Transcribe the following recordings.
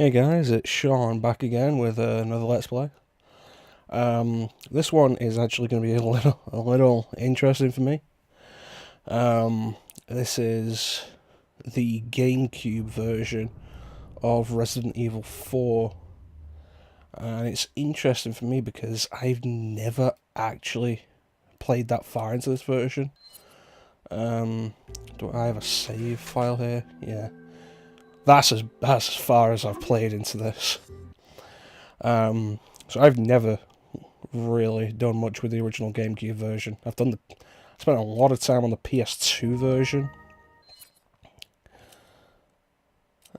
Hey guys, it's Shaun back again with another Let's Play. This one is actually going to be a little interesting for me. This is the GameCube version of Resident Evil 4, and it's interesting for me because I've never actually played that far into this version. Do I have a save file here? Yeah. That's as far as I've played into this. So I've never really done much with the original GameCube version. I spent a lot of time on the PS2 version.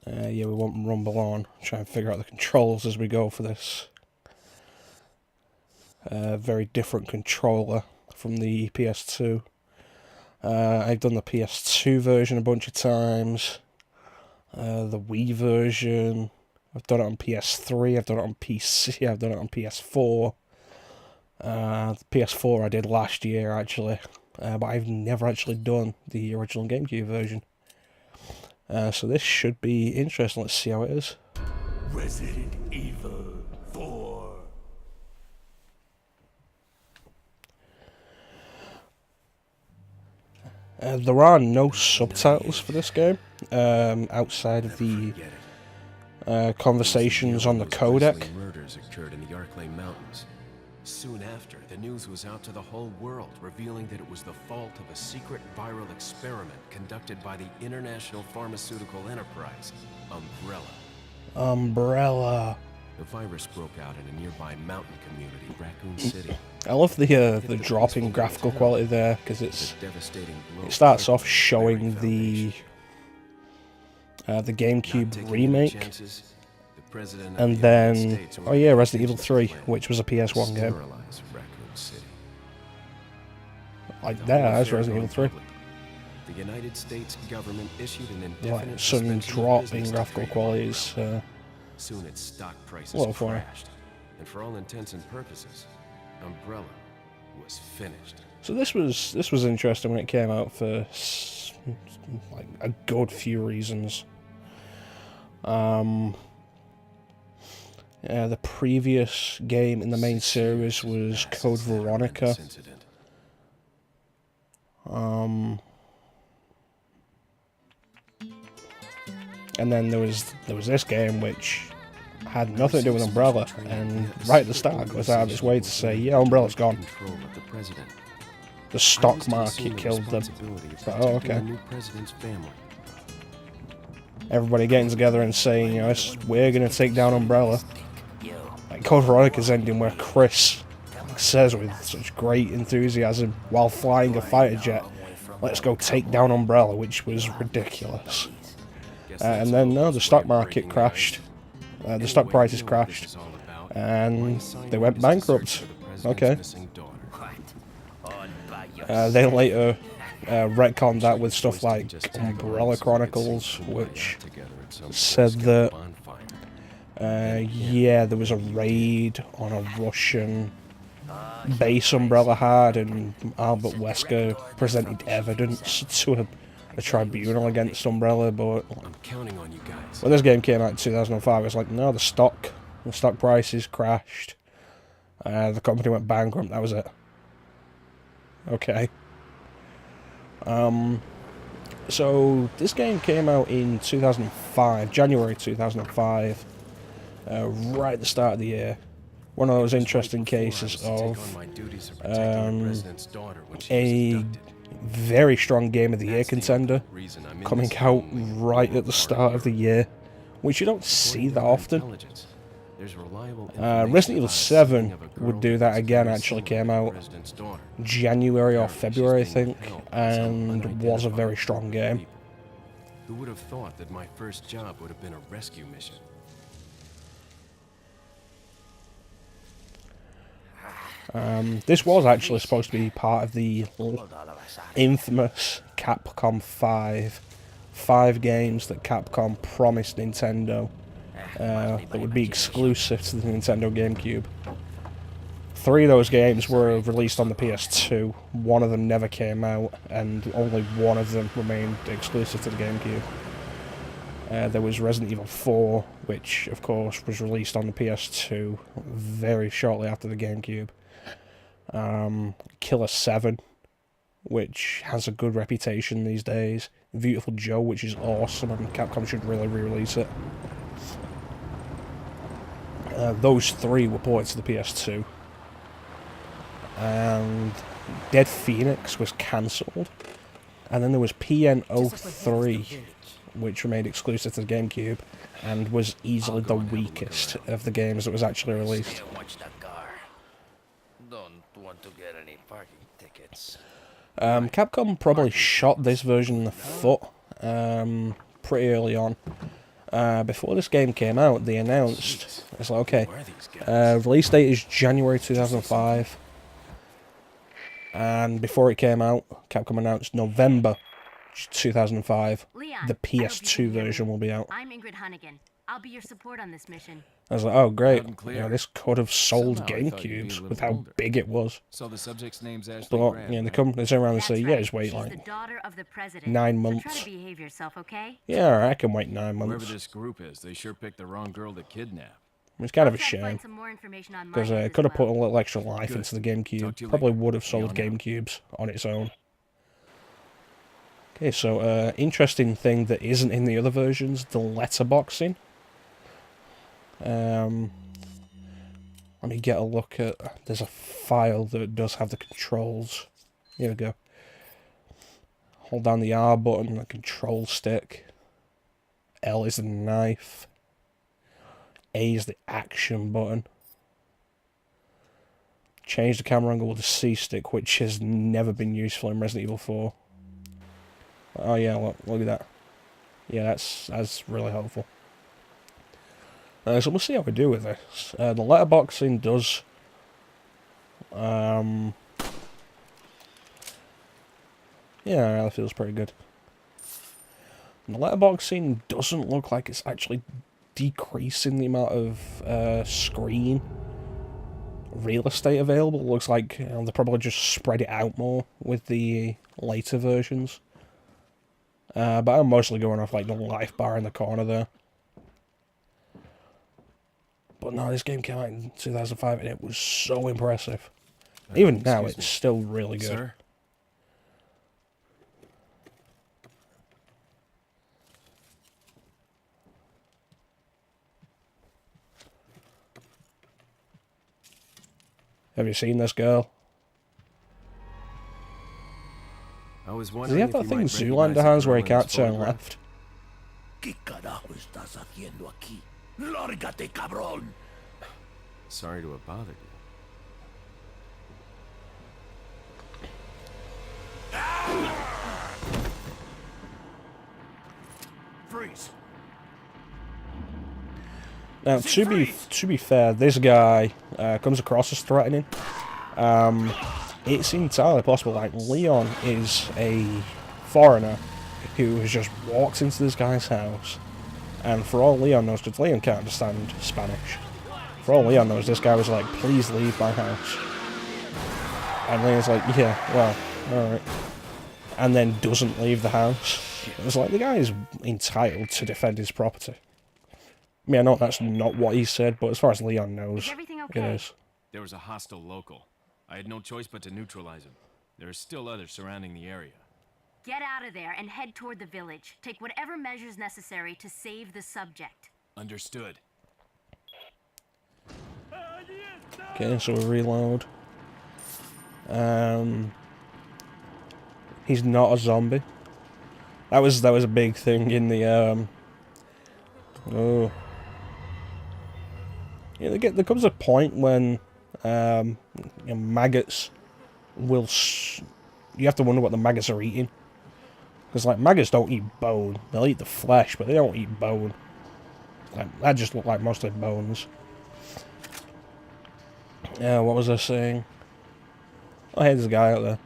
Yeah, we won't rumble on. Try and figure out the controls as we go for this. Very different controller from the PS2. I've done the PS2 version a bunch of times. The Wii version. I've done it on PS3, I've done it on PC, I've done it on PS4. The PS4 I did last year, actually. But I've never actually done the original GameCube version. So this should be interesting. Let's see how it is. Resident Evil 4. There are no subtitles for this game, outside of the conversations on the codec. Murders occurred in the Arklay Mountains. Soon after, the news was out to the whole world, revealing that it was the fault of a secret viral experiment conducted by the international pharmaceutical enterprise, Umbrella. The virus broke out in a nearby mountain community, Raccoon City. I love the drop in graphical quality there, because it starts off showing the GameCube remake, and then, oh yeah, Resident Evil 3, which was a PS1 game. Like that's Resident Evil 3. The United States government issued an Like, indefinite sudden drop in graphical qualities. Soon its stock prices Well, for crashed, and for all intents and purposes, Umbrella was finished. So this was interesting when it came out for like a good few reasons. The previous game in the main series was Code Veronica. And then there was this game which had nothing to do with Umbrella, and right at the start was out of its way to say, yeah, Umbrella's gone. The stock market killed them. But, oh, okay. Everybody getting together and saying, you know, we're going to take down Umbrella. Like Code Veronica's ending where Chris says with such great enthusiasm while flying a fighter jet, let's go take down Umbrella, which was ridiculous. And then, no, the stock market crashed. The stock prices crashed. And they went bankrupt. Okay. They later retconned that with stuff like Umbrella Chronicles, which said that, yeah, there was a raid on a Russian base Umbrella had, and Albert Wesker presented evidence to a tribunal against Umbrella, but when this game came out in 2005, it was like, no, the stock prices crashed. The company went bankrupt, that was it. Okay. So this game came out in 2005, January 2005, right at the start of the year. One of those interesting cases of a very strong Game of the Year contender coming out right at the start of the year, which you don't see that often. Resident Evil 7 would do that again, actually came out January or February, I think, and was a very strong game. Who would have thought that my first job would have been a rescue mission? This was actually supposed to be part of the infamous Capcom 5 games that Capcom promised Nintendo that would be exclusive to the Nintendo Gamecube. 3 of those games were released on the PS2, one of them never came out, and only one of them remained exclusive to the Gamecube. There was Resident Evil 4, which of course was released on the PS2 very shortly after the GameCube. Killer 7, which has a good reputation these days. Beautiful Joe, which is awesome, and Capcom should really re-release it. Those 3 were ported to the PS2. And Dead Phoenix was cancelled. And then there was PN03, which remained exclusive to the GameCube, and was easily the weakest of the games that was actually released. Capcom probably shot this version in the foot pretty early on. Before this game came out, they announced, it's like, okay, release date is January 2005. And before it came out, Capcom announced November 2005, Leon, the PS2 version will be out. I'm Ingrid Hunnigan. I'll be your support on this mission. I was like, oh great, Loud and you know, this could have sold Somehow I thought you'd be a GameCubes little with how older. big it was. So the subject's name's Ashley But, Graham, you know, they right? come, they turn around and That's say, yeah, right. just wait She's like the daughter of the president. 9 So try months. to behave yourself, okay? Yeah, alright, I can wait 9 Whoever months. this group is, they sure picked the wrong girl to kidnap. It's kind of a I'll try to shame, find some more information on because my end it as could have put a well. little extra life Good. into the Talk GameCube. to you Probably later. would have Be sold on now. GameCubes on its own. Okay, so interesting thing that isn't in the other versions, the letterboxing. Let me get a look at... There's a file that does have the controls. Here we go. Hold down the R button, the control stick. L is the knife. A is the action button. Change the camera angle with the C stick, which has never been useful in Resident Evil 4. Oh yeah, look at that. Yeah, that's really helpful. So we'll see how we do with this. The letterboxing does... yeah, that feels pretty good. And the letterboxing doesn't look like it's actually decreasing the amount of screen real estate available. It looks like, you know, they probably just spread it out more with the later versions. But I'm mostly going off like the life bar in the corner there. But no, this game came out in 2005 and it was so impressive. Even now, excuse it's me. still really good. Sir? Have you seen this girl? I was Does wondering he have if that you thing might Zoolander recognize has the where he girl in can't this turn photograph. left? ¿Qué carajo estás haciendo aquí? ¡Lárgate, cabrón! Sorry to have bothered you. Freeze! Now, to be fair, this guy comes across as threatening. It's entirely possible, like, Leon is a foreigner who has just walked into this guy's house, and for all Leon knows, because Leon can't understand Spanish, for all Leon knows, this guy was like, please leave my house. And Leon's like, yeah, well, alright. And then doesn't leave the house. It was like, the guy is entitled to defend his property. I mean, I know that's not what he said, but as far as Leon knows, Is everything it okay? is. There was a hostile local. I had no choice but to neutralize him. There are still others surrounding the area. Get out of there and head toward the village. Take whatever measures necessary to save the subject. Understood. Okay, so we reload. He's not a zombie. That was a big thing in the oh. Yeah, there comes a point when you know, maggots will. You have to wonder what the maggots are eating, because like maggots don't eat bone; they'll eat the flesh, but they don't eat bone. Like that just look like mostly bones. Yeah, what was I saying? Oh, hey, there's a guy out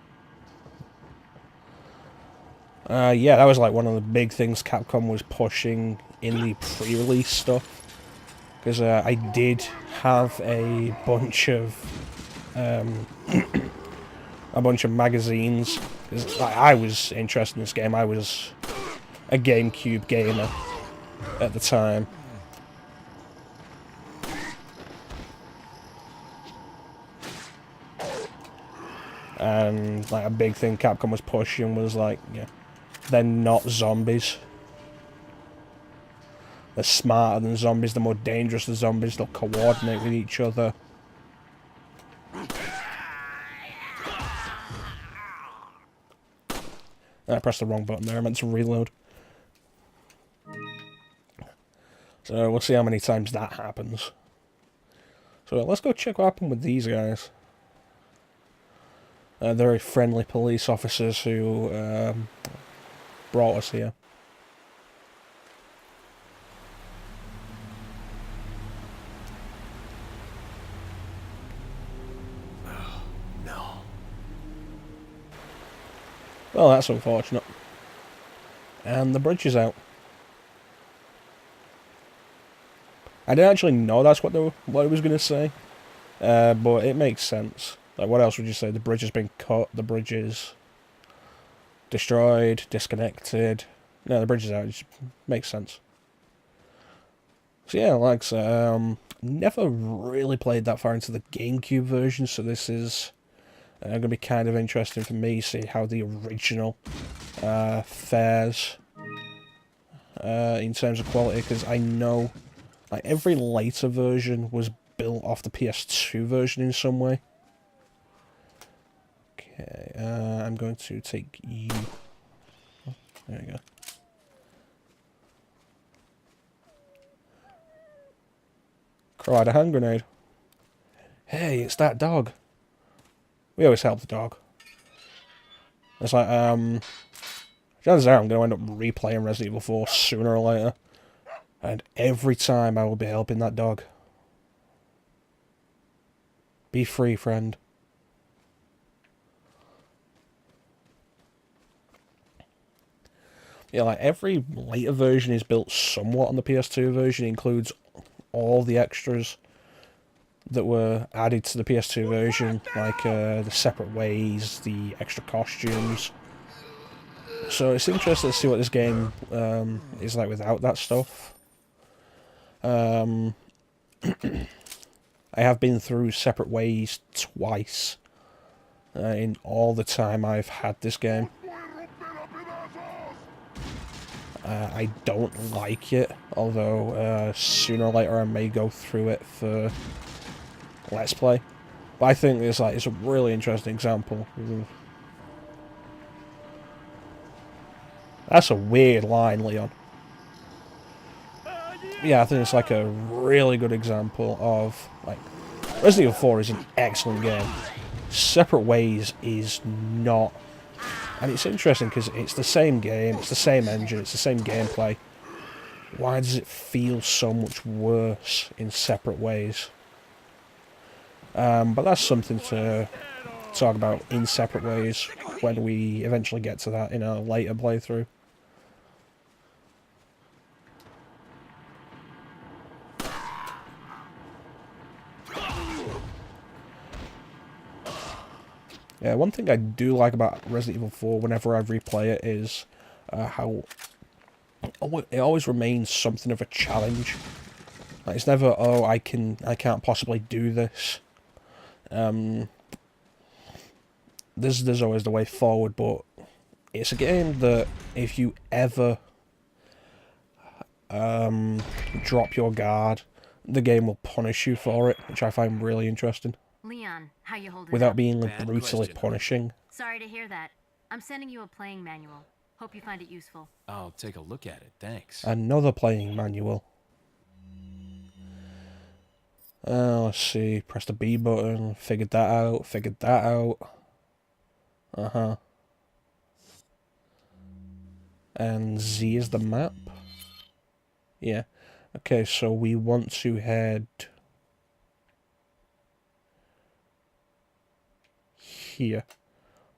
there. Yeah, that was like one of the big things Capcom was pushing in the pre-release stuff. Because I did have a bunch of magazines. Because I was interested in this game. I was a GameCube gamer at the time. And like a big thing Capcom was pushing was like, yeah, they're not zombies. They're smarter than zombies, they're more dangerous than zombies, they'll coordinate with each other. I pressed the wrong button there, I meant to reload. So we'll see how many times that happens. So let's go check what happened with these guys. They're very friendly police officers who brought us here. Oh, no. Well, that's unfortunate. And the bridge is out. I didn't actually know that's what it was going to say, but it makes sense. Like, what else would you say? The bridge has been cut, the bridge is destroyed, disconnected. No, the bridge is out, it just makes sense. So yeah, like I said, never really played that far into the Gamecube version, so this is going to be kind of interesting for me, see how the original fares in terms of quality, because I know like every later version was built off the PS2 version in some way. Okay, I'm going to take you. Oh, there we go. Cried a hand grenade. Hey, it's that dog. We always help the dog. It's like, chances are I'm going to end up replaying Resident Evil 4 sooner or later. And every time I will be helping that dog. Be free, friend. Yeah, like every later version is built somewhat on the PS2 version. It includes all the extras that were added to the PS2 version, like the separate ways, the extra costumes. So it's interesting to see what this game is like without that stuff. I have been through separate ways twice in all the time I've had this game. I don't like it, although sooner or later I may go through it for Let's Play. But I think it's a really interesting example. That's a weird line, Leon. Yeah, I think it's like a really good example of, like, Resident Evil 4 is an excellent game. Separate Ways is not. And it's interesting because it's the same game, it's the same engine, it's the same gameplay. Why does it feel so much worse in Separate Ways? But that's something to talk about in Separate Ways when we eventually get to that in a later playthrough. Yeah, one thing I do like about Resident Evil 4 whenever I replay it is how it always remains something of a challenge. Like, it's never, oh, I can't possibly do this. There's always the way forward, but it's a game that if you ever drop your guard, the game will punish you for it, which I find really interesting. Leon, how you holding Without up? being like, Bad brutally question. punishing. Sorry to hear that. I'm sending you a playing manual. Hope you find it useful. I'll take a look at it, thanks. Another playing manual. Let's see. Press the B button. Figured that out. Figured that out. Uh-huh. And Z is the map. Yeah. Okay, so we want to head here.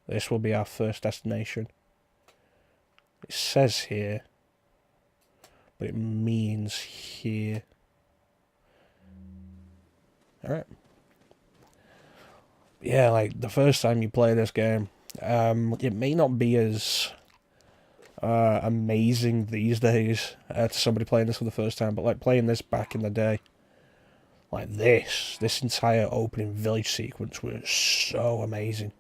This will be our first destination. It says here, but it means here. Alright. Yeah, like, the first time you play this game, it may not be as amazing these days to somebody playing this for the first time, but like playing this back in the day, like this entire opening village sequence was so amazing.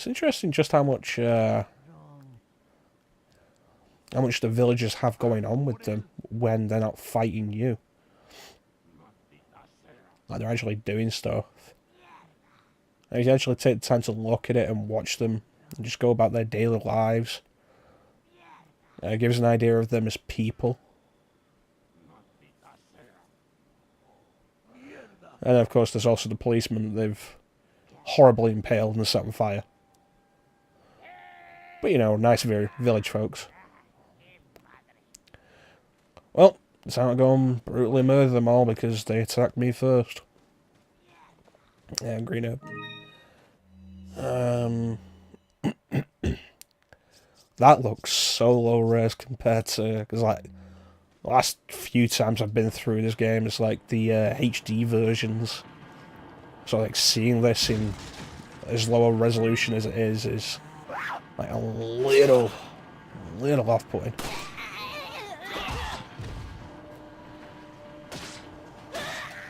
It's interesting just how much the villagers have going on with them when they're not fighting you. Like, they're actually doing stuff. And you actually take the time to look at it and watch them and just go about their daily lives. It gives an idea of them as people. And of course there's also the policeman that they've horribly impaled and set on fire. But you know, nice village folks. Well, it's time to go and brutally murder them all because they attacked me first. Yeah, green herb. That looks so low res compared to, because like the last few times I've been through this game, it's like the HD versions. So like seeing this in as low a resolution as it is like a little off-putting.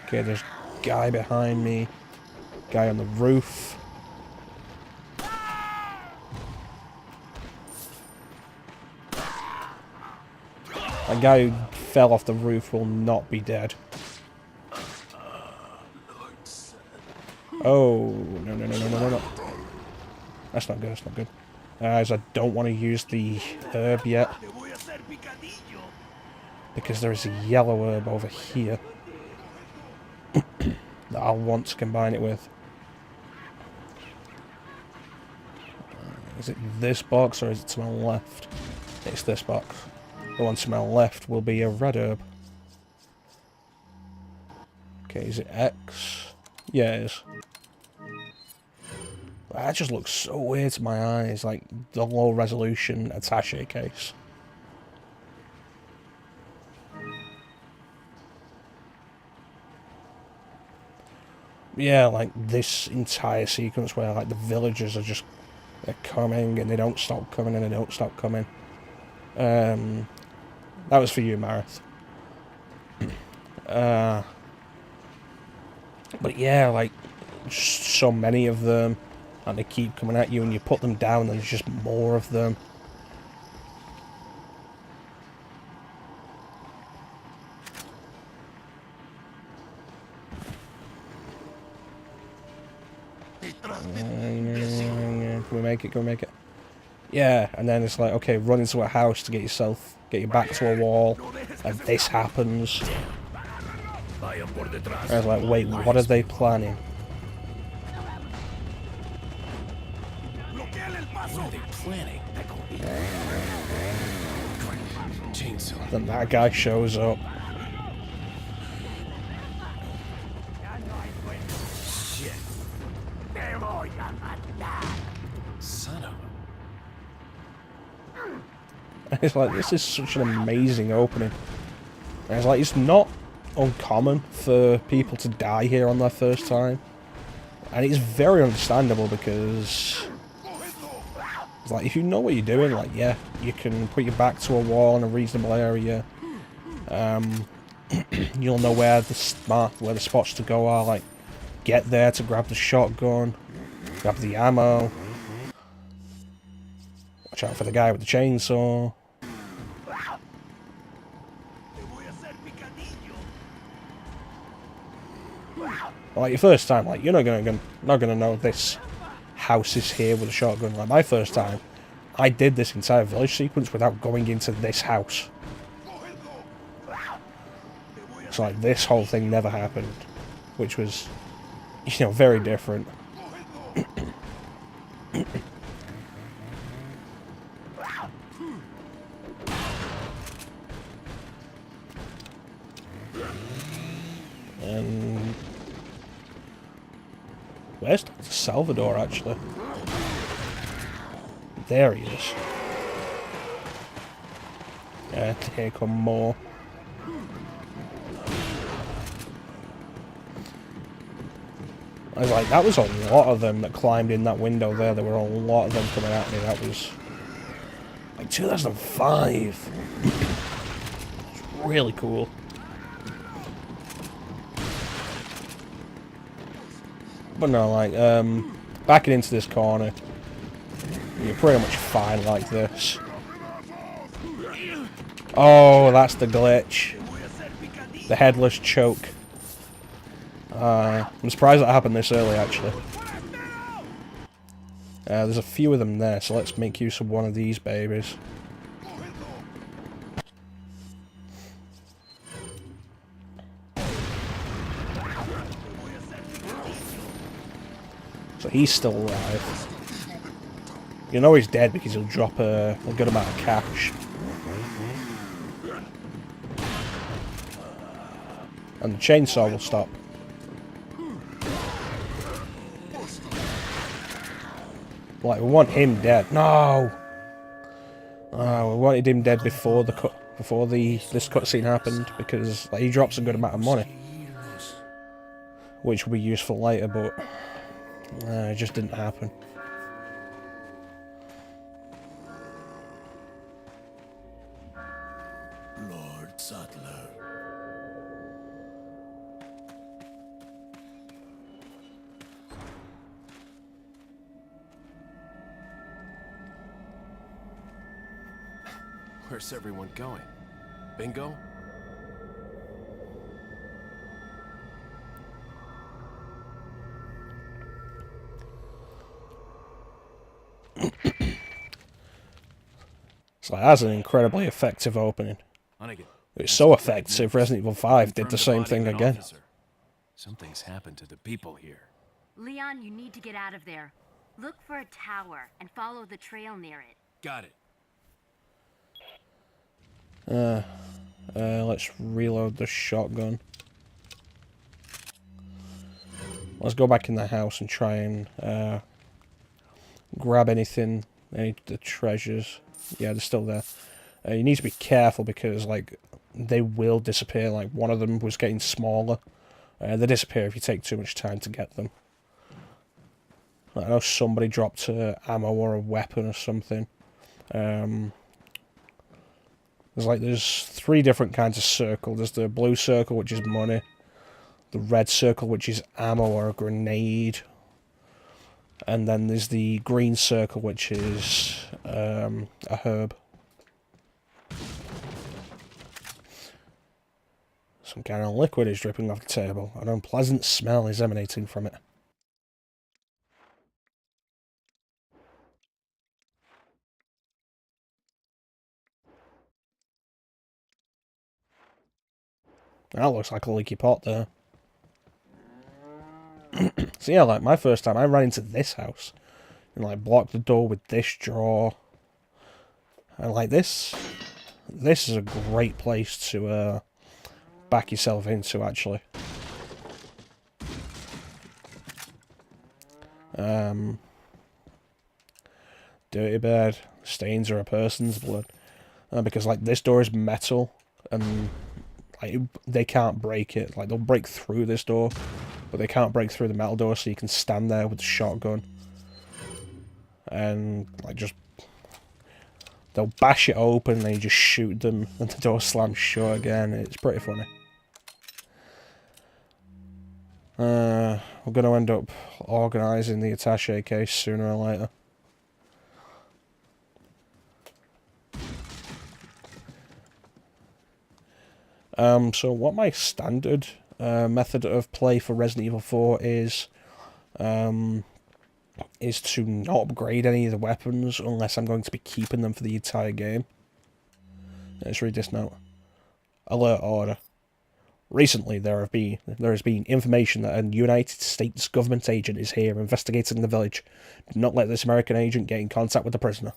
Okay, there's a guy behind me, guy on the roof. A guy who fell off the roof will not be dead. Oh, no. That's not good, that's not good. As I don't want to use the herb yet. Because there is a yellow herb over here. That I'll want to combine it with. Is it this box or is it to my left? It's this box. The one to my left will be a red herb. Okay, is it X? Yeah, it is. That just looks so weird to my eyes, like the low resolution attaché case. Yeah, like this entire sequence where like the villagers are just they're coming and they don't stop coming and they don't stop coming. That was for you, Marith. But yeah, like so many of them, and they keep coming at you, and you put them down, and there's just more of them. Can we make it? Can we make it? Yeah, and then it's like, okay, run into a house to get your back to a wall, and this happens. I was like, wait, what are they planning? What are they planning? Chainsaw. Then that guy shows up. Shit. Son of a... It's like, this is such an amazing opening. And it's like, it's not uncommon for people to die here on their first time. And it's very understandable because... it's like, if you know what you're doing, like, yeah, you can put your back to a wall in a reasonable area. You'll know where the spots to go are, like, get there to grab the shotgun, grab the ammo. Watch out for the guy with the chainsaw. Like, your first time, like, you're not gonna know this house is here with a shotgun. Like, my first time, I did this entire village sequence without going into this house. So, like, this whole thing never happened, which was, you know, very different. And where's Dr. Salvador, actually? There he is. Yeah, here come more. I was like, that was a lot of them that climbed in that window there. There were a lot of them coming at me. That was like 2005. It's really cool. But no, like, backing into this corner, You're pretty much fine like this. Oh, that's the glitch. The headless choke. I'm surprised that happened this early, actually. There's a few of them there, so let's make use of one of these babies. So he's still alive. You know he's dead because he'll drop a good amount of cash. And the chainsaw will stop. Like, we want him dead. No! We wanted him dead before this cutscene happened, because like, he drops a good amount of money. Which will be useful later, but it just didn't happen. Lord Sattler. Where's everyone going? Bingo? So that's an incredibly effective opening. It's so effective, Resident Evil 5 did the same thing again. Something's happened to the people here. Leon, you need to get out of there. Look for a tower and follow the trail near it. Got it. Let's reload the shotgun. Let's go back in the house and try and grab anything, any of the treasures. Yeah, they're still there. You need to be careful because, like, they will disappear. Like, one of them was getting smaller. They disappear if you take too much time to get them. I know somebody dropped ammo or a weapon or something. There's three different kinds of circle. There's the blue circle, which is money. The red circle, which is ammo or a grenade. And then there's the green circle, which is a herb. Some kind of liquid is dripping off the table. An unpleasant smell is emanating from it. That looks like a leaky pot there. So yeah, like my first time, I ran into this house and like blocked the door with this drawer. And like this is a great place to back yourself into, actually. Dirty bed, stains are a person's blood. Because like this door is metal and like they can't break it. Like they'll break through this door, but they can't break through the metal door, so you can stand there with the shotgun and like just they'll bash it open and then you just shoot them and the door slams shut again. It's pretty funny. We're going to end up organising the attaché case sooner or later. So what my standard method of play for Resident Evil 4 is to not upgrade any of the weapons unless I'm going to be keeping them for the entire game. Let's read this note. Alert order. Recently, there has been information that a United States government agent is here investigating the village. Do not let this American agent get in contact with the prisoner.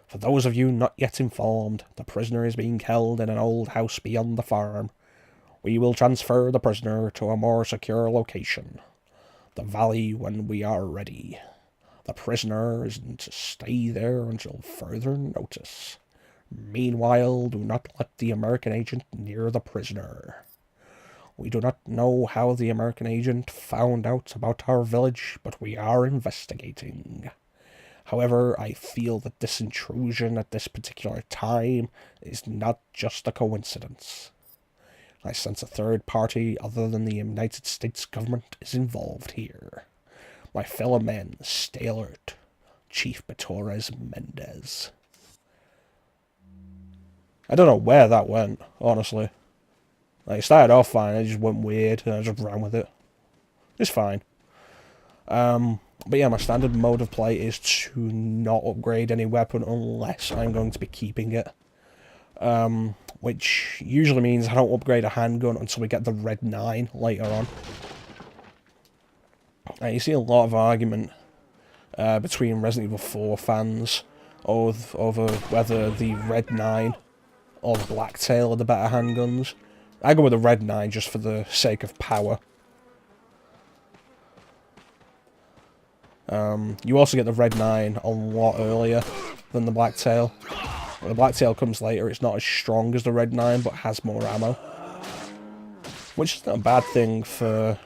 For those of you not yet informed, the prisoner is being held in an old house beyond the farm. We will transfer the prisoner to a more secure location. The valley when we are ready. The prisoner is to stay there until further notice. Meanwhile, do not let the American agent near the prisoner. We do not know how the American agent found out about our village, but we are investigating. However, I feel that this intrusion at this particular time is not just a coincidence. I sense a third party other than the United States government is involved here. My fellow men, stay alert. Chief Torres Mendez. I don't know where that went, honestly. Like, it started off fine, it just went weird, and I just ran with it. It's fine. But yeah, my standard mode of play is to not upgrade any weapon unless I'm going to be keeping it. Which usually means I don't upgrade a handgun until we get the Red 9 later on. You see a lot of argument between Resident Evil 4 fans over whether the Red 9 or the Blacktail are the better handguns. I go with the Red 9 just for the sake of power. You also get the Red 9 a lot earlier than the Blacktail. The Blacktail comes later, it's not as strong as the Red 9, but has more ammo. Which is not a bad thing for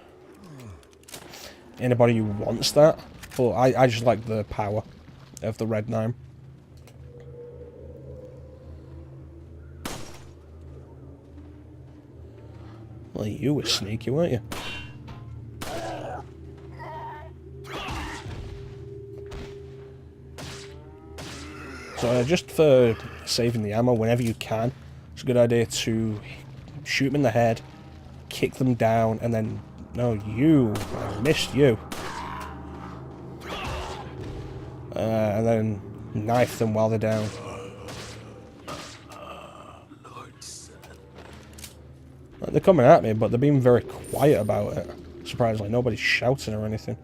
anybody who wants that, but I just like the power of the Red 9. Well, you were sneaky, weren't you? So just for saving the ammo whenever you can, it's a good idea to shoot them in the head, kick them down, and then... No, you! I missed you! And then knife them while they're down. They're coming at me, but they're being very quiet about it. Surprisingly, nobody's shouting or anything.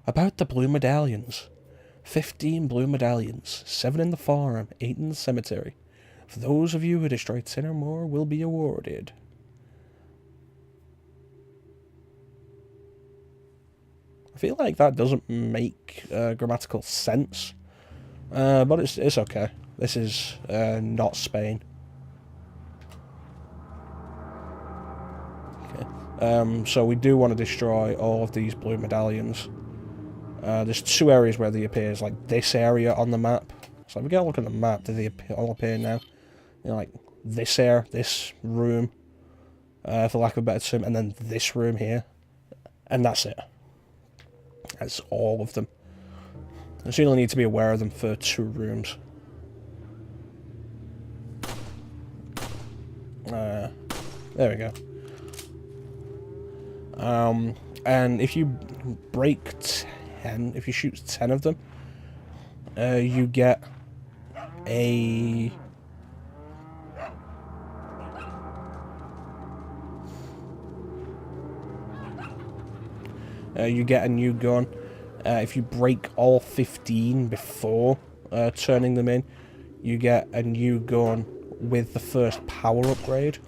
About the blue medallions. 15 blue medallions, 7 in the farm, 8 in the cemetery. For those of you who destroy 10 or more will be awarded. I feel like that doesn't make grammatical sense, but it's okay. This is not Spain. Okay. So we do want to destroy all of these blue medallions. There's 2 areas where they appear, like this area on the map. So if we get a look at the map, do they all appear now? You know, like this area, this room, for lack of a better term, and then this room here. And that's it. That's all of them. So you only need to be aware of them for 2 rooms. There we go. And if you break 10, if you shoot 10 of them, you get a... you get a new gun. If you break all 15 before turning them in, you get a new gun with the first power upgrade.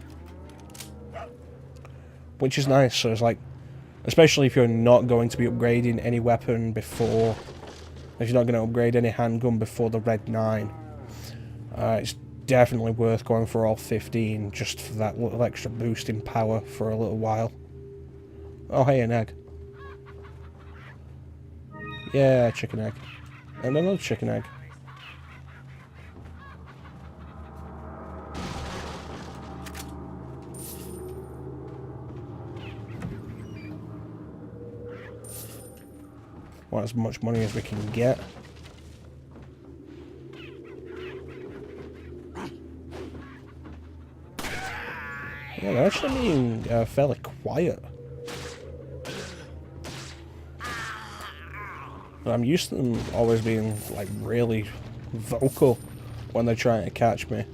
Which is nice, so it's like, especially if you're not going to be upgrading any weapon before, if you're not going to upgrade any handgun before the Red 9, it's definitely worth going for all 15 just for that little extra boost in power for a little while. Oh, hey, an egg. Yeah, chicken egg. And another chicken egg. Want as much money as we can get. Yeah, they're actually being fairly quiet. I'm used to them always being like really vocal when they're trying to catch me.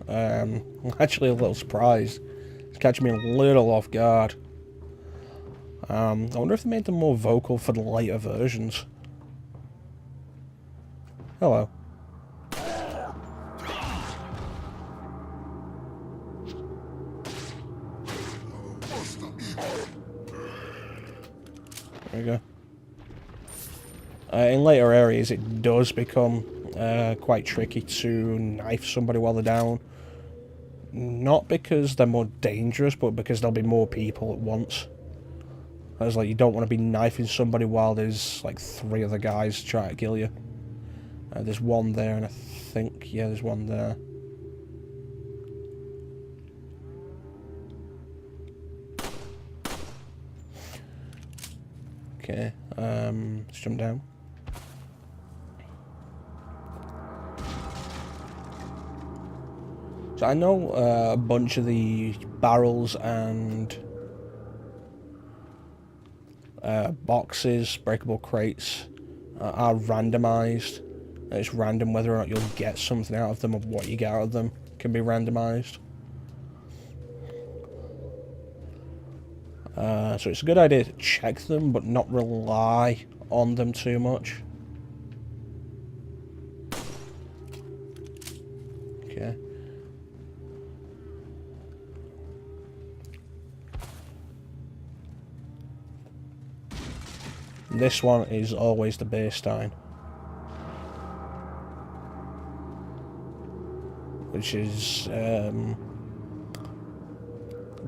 I'm actually a little surprised. It's catching me a little off guard. I wonder if they made them more vocal for the later versions. Hello. There we go. In later areas, it does become quite tricky to knife somebody while they're down. Not because they're more dangerous, but because there'll be more people at once. It's like you don't want to be knifing somebody while there's like 3 other guys trying to kill you. There's one there, and I think, yeah, there's one there. Okay, Let's jump down. So I know a bunch of the barrels and boxes, breakable crates, are randomized. It's random whether or not you'll get something out of them, or what you get out of them can be randomized. So it's a good idea to check them, but not rely on them too much. Okay. This one is always the baseline, which is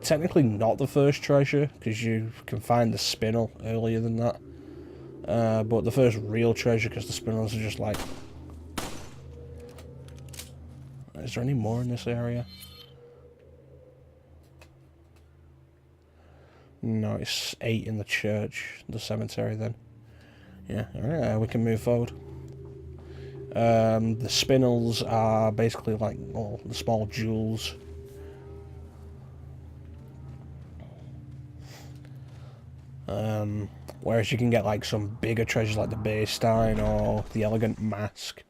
technically not the first treasure, because you can find the spinel earlier than that. But the first real treasure, because the spinels are just like... Is there any more in this area? No, it's 8 in the church, the cemetery then. Yeah, alright, we can move forward. The spinels are basically like the small jewels. Whereas you can get like some bigger treasures like the Bastein or the Elegant Mask.